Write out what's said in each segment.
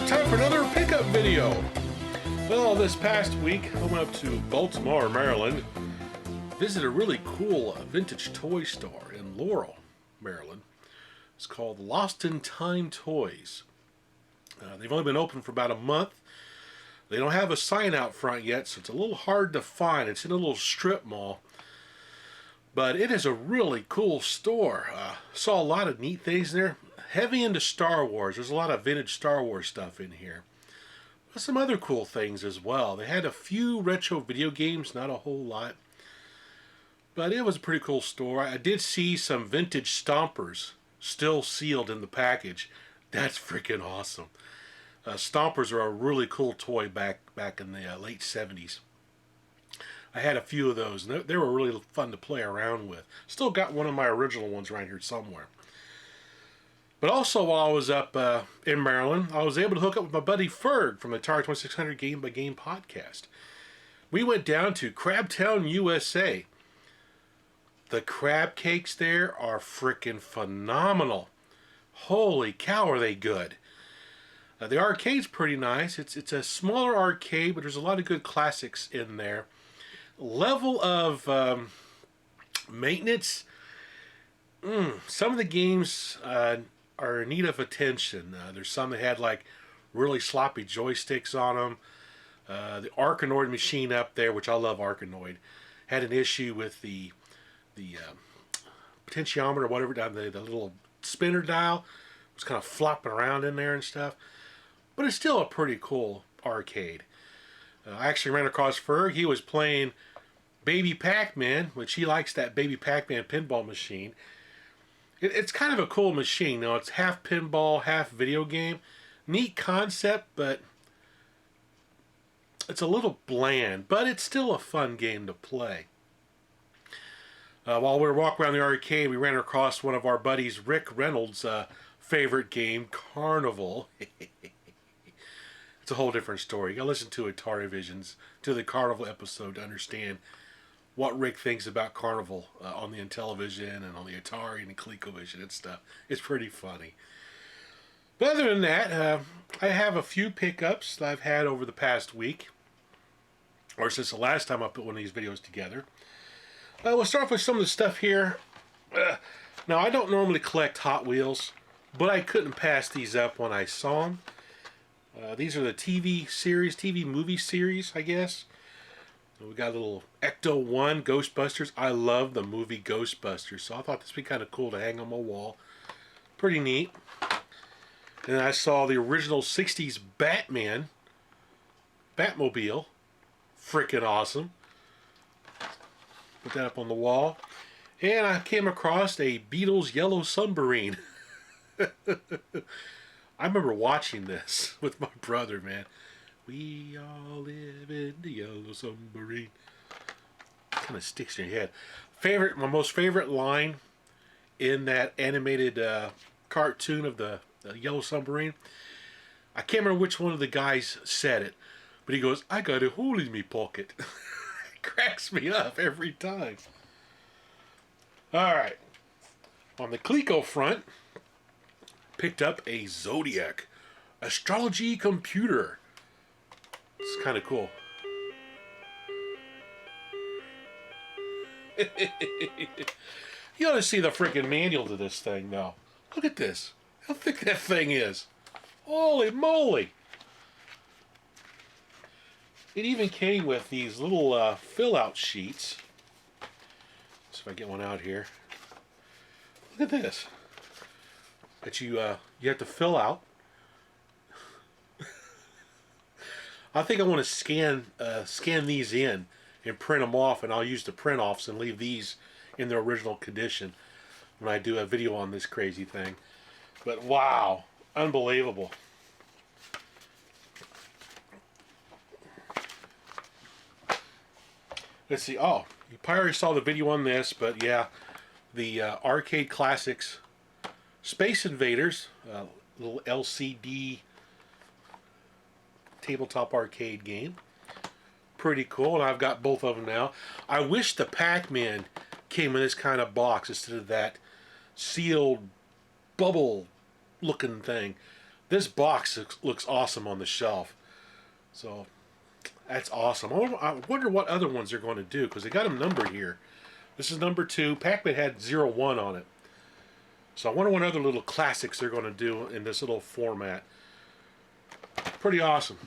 time for another pickup video. Well, this past week I went up to Baltimore, Maryland, visited a really cool vintage toy store in Laurel, Maryland. It's called Lost in Time Toys. They've only been open for about a month. They don't have a sign out front yet, so it's a little hard to find. It's in a little strip mall. But it is a really cool store. Saw a lot of neat things there. Heavy into Star Wars. There's a lot of vintage Star Wars stuff in here. But some other cool things as well. They had a few retro video games, not a whole lot. But it was a pretty cool store. I did see some vintage Stompers still sealed in the package. That's freaking awesome. Stompers are a really cool toy back in the late 70s. I had a few of those, and they were really fun to play around with. Still got one of my original ones right here somewhere. But also, while I was up in Maryland, I was able to hook up with my buddy Ferg from the Atari 2600 Game by Game podcast. We went down to Crabtown, USA. The crab cakes there are freaking phenomenal. Holy cow, are they good. The arcade's pretty nice. It's a smaller arcade, but there's a lot of good classics in there. Level of maintenance, some of the games are in need of attention. There's some that had like really sloppy joysticks on them. The Arkanoid machine up there, which I love Arkanoid, had an issue with the potentiometer or whatever, the little spinner dial was kind of flopping around in there and stuff. But it's still a pretty cool arcade. I actually ran across Ferg. He was playing Baby Pac-Man, which he likes that Baby Pac-Man pinball machine. It's kind of a cool machine. Now, it's half pinball, half video game. Neat concept, but it's a little bland. But it's still a fun game to play. While we were walking around the arcade, we ran across one of our buddies, Rick Reynolds' favorite game, Carnival. It's a whole different story. You gotta listen to Atari Visions, to the Carnival episode to understand what Rick thinks about Carnival on the Intellivision and on the Atari and the ColecoVision and stuff. It's pretty funny. But other than that, I have a few pickups that I've had over the past week, or since the last time I put one of these videos together. We'll start off with some of the stuff here. Now, I don't normally collect Hot Wheels, but I couldn't pass these up when I saw them. These are the TV movie series, I guess. We got a little Ecto-1 Ghostbusters. I love the movie Ghostbusters, so I thought this would be kind of cool to hang on my wall. Pretty neat. And then I saw the original 60s Batmobile. Freaking awesome. Put that up on the wall. And I came across a Beatles Yellow Submarine. I remember watching this with my brother, man. We all live in the yellow submarine. Kind of sticks in your head. My most favorite line in that animated cartoon of the yellow submarine. I can't remember which one of the guys said it, but he goes, "I got a hole in me pocket." It cracks me up every time. All right. On the Coleco front, picked up a Zodiac astrology computer. It's kind of cool. You ought to see the freaking manual to this thing now. Look at this. How thick that thing is. Holy moly. It even came with these little fill-out sheets. Let's see if I get one out here. Look at this. That you have to fill out. I think I want to scan these in and print them off, and I'll use the print offs and leave these in their original condition when I do a video on this crazy thing. But wow, unbelievable. Let's see. Oh, you probably already saw the video on this, but yeah, the Arcade Classics Space Invaders, little LCD tabletop arcade game. Pretty cool, and I've got both of them now. I wish the Pac-Man came in this kind of box instead of that sealed bubble looking thing. This box looks awesome on the shelf. So that's awesome. I wonder what other ones they're going to do, because they got them numbered here. This is number 2. Pac-Man had 01 on it. So I wonder what other little classics they're going to do in this little format. Pretty awesome.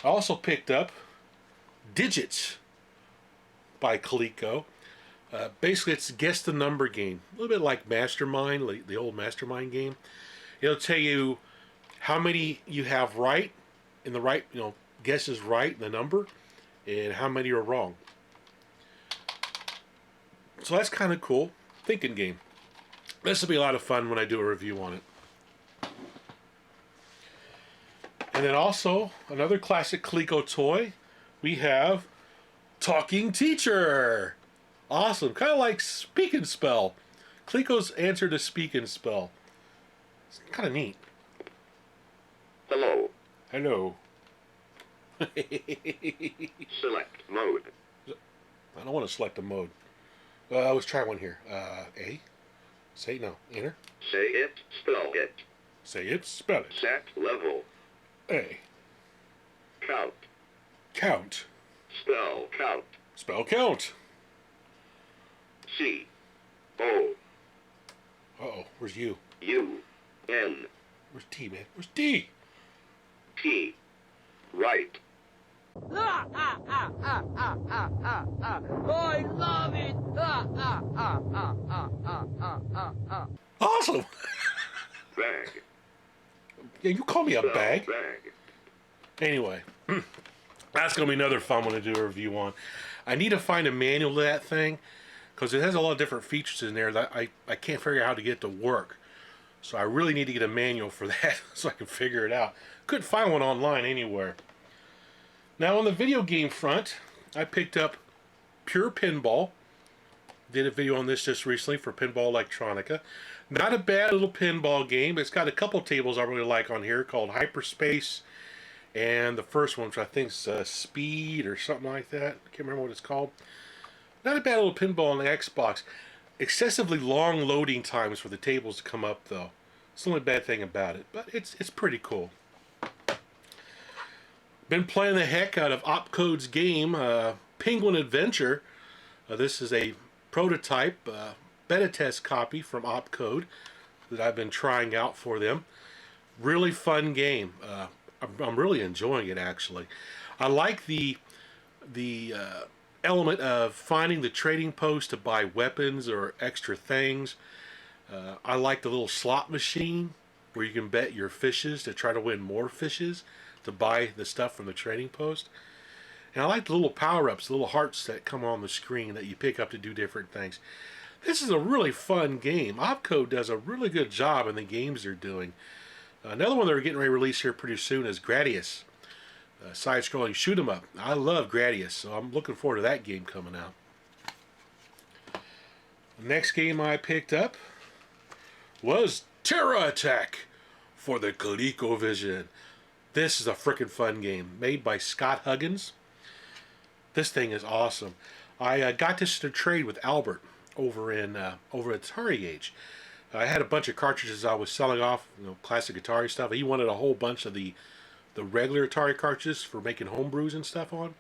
I also picked up Digits by Coleco. Basically, it's guess the number game. A little bit like Mastermind, like the old Mastermind game. It'll tell you how many you have right, in the right, guesses right in the number, and how many are wrong. So that's kind of cool. Thinking game. This will be a lot of fun when I do a review on it. And then also, another classic Coleco toy, we have Talking Teacher. Awesome. Kind of like Speak and Spell. Coleco's answer to Speak and Spell. It's kind of neat. Hello. Hello. Select mode. I don't want to select a mode. Let's try one here. A. Say no. Enter. Say it, spell it. Say it, spell it. Set level. A. Count. Count. Spell count. Spell count. C. O. Uh-oh. Where's U? U. N. Where's T, man? Where's D? T. Right. I love it. Awesome. Bag. Yeah, you call me a Spell bag. bag. Anyway, that's going to be another fun one to do a review on. I need to find a manual to that thing, because it has a lot of different features in there that I can't figure out how to get to work. So I really need to get a manual for that so I can figure it out. Couldn't find one online anywhere. Now on the video game front, I picked up Pure Pinball. Did a video on this just recently for Pinball Electronica. Not a bad little pinball game. It's got a couple tables I really like on here called Hyperspace, and the first one, which I think is Speed or something like that. I can't remember what it's called. Not a bad little pinball on the Xbox. Excessively long loading times for the tables to come up, though. It's the only bad thing about it, but it's pretty cool. Been playing the heck out of Opcode's game, Penguin Adventure. This is a prototype, beta test copy from Opcode that I've been trying out for them. Really fun game. I'm really enjoying it, actually. I like the element of finding the trading post to buy weapons or extra things. I like the little slot machine where you can bet your fishes to try to win more fishes to buy the stuff from the trading post. And I like the little power-ups, the little hearts that come on the screen that you pick up to do different things. This is a really fun game. Opcode does a really good job in the games they're doing. Another one they're getting ready to release here pretty soon is Gradius. Side-scrolling shoot 'em up. I love Gradius, so I'm looking forward to that game coming out. The next game I picked up was Terra Attack for the ColecoVision. This is a frickin' fun game, made by Scott Huggins. This thing is awesome. I got this to trade with Albert over at Atari Age. I had a bunch of cartridges I was selling off, classic Atari stuff. He wanted a whole bunch of the regular Atari cartridges for making homebrews and stuff on.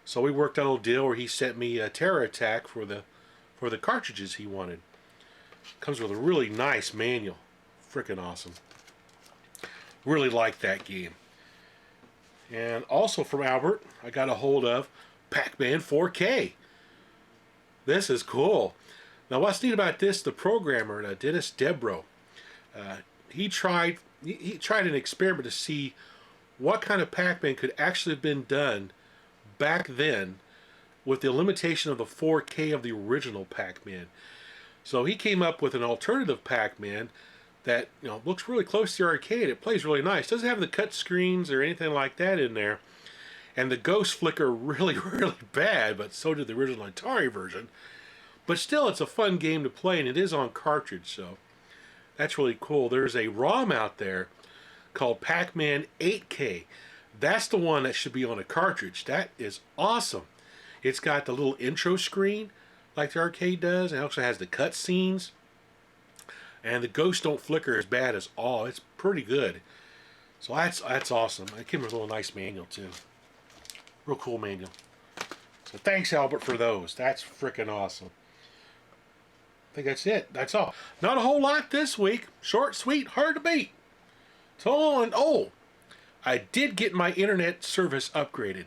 So we worked out a little deal where he sent me a Terra Attack for the cartridges he wanted. Comes with a really nice manual. Frickin' awesome. Really like that game. And also from Albert, I got a hold of Pac-Man 4K. This is cool. Now what's neat about this, the programmer, Dennis Debro, he tried an experiment to see what kind of Pac-Man could actually have been done back then with the limitation of the 4K of the original Pac-Man. So he came up with an alternative Pac-Man that looks really close to the arcade. It plays really nice. Doesn't have the cut screens or anything like that in there. And the ghosts flicker really, really bad, but so did the original Atari version. But still, it's a fun game to play, and it is on cartridge, so that's really cool. There's a ROM out there called Pac-Man 8K. That's the one that should be on a cartridge. That is awesome. It's got the little intro screen like the arcade does. It also has the cut scenes. and the ghosts don't flicker as bad as all. It's pretty good. So that's awesome. It came with a little nice manual too. Real cool manual. So thanks, Albert, for those. That's freaking awesome. I think that's it. That's all. Not a whole lot this week. Short, sweet, hard to beat. So, and I did get my internet service upgraded.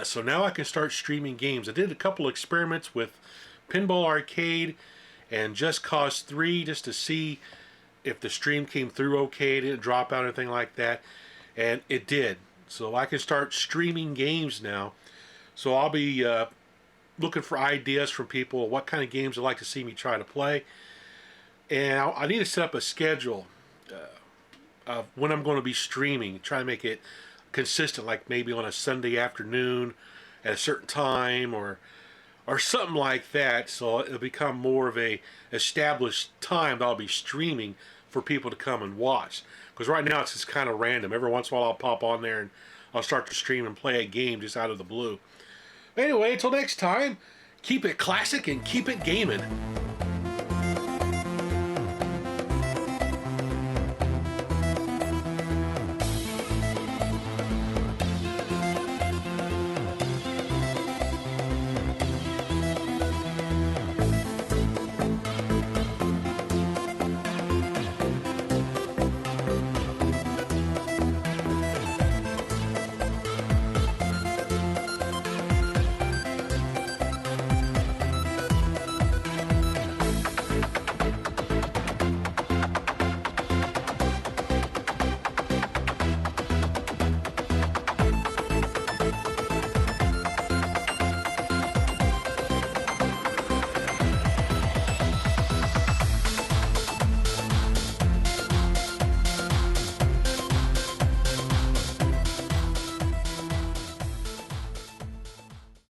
So now I can start streaming games. I did a couple experiments with Pinball Arcade and Just Cause 3 just to see if the stream came through okay, didn't drop out or anything like that. And it did. So I can start streaming games now. So I'll be looking for ideas from people, what kind of games they'd like to see me try to play. And I need to set up a schedule of when I'm going to be streaming, try to make it consistent, like maybe on a Sunday afternoon at a certain time or something like that, so it'll become more of a established time that I'll be streaming for people to come and watch. Because right now it's just kind of random. Every once in a while I'll pop on there and I'll start to stream and play a game just out of the blue. Anyway, until next time, keep it classic and keep it gaming.